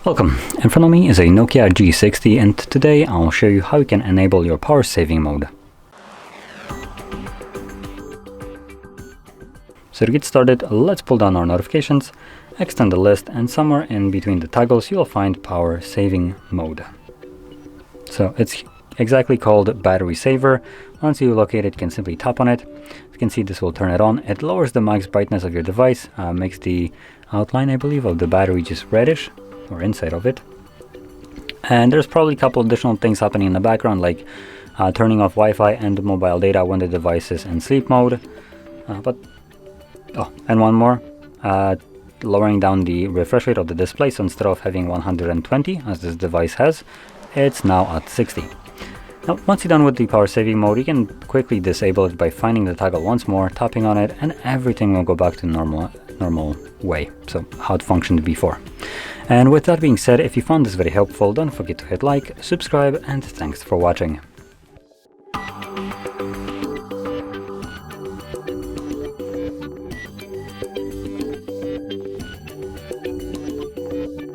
Welcome, in front of me is a Nokia G60 and today I'll show you how you can enable your power saving mode. So to get started, let's pull down our notifications, extend the list, and somewhere in between the toggles you'll find power saving mode. So it's exactly called battery saver. Once you locate it, you can simply tap on it. You can see this will turn it on. It lowers the max brightness of your device, makes the outline, I believe, of the battery just reddish, or inside of it. And there's probably a couple additional things happening in the background, like turning off Wi-Fi and mobile data when the device is in sleep mode. And one more, lowering down the refresh rate of the display. So instead of having 120 as this device has, it's now at 60. Now, once you're done with the power saving mode, you can quickly disable it by finding the toggle once more, tapping on it, and everything will go back to normal way, so how it functioned before. And with that being said, if you found this very helpful, don't forget to hit like, subscribe, and thanks for watching.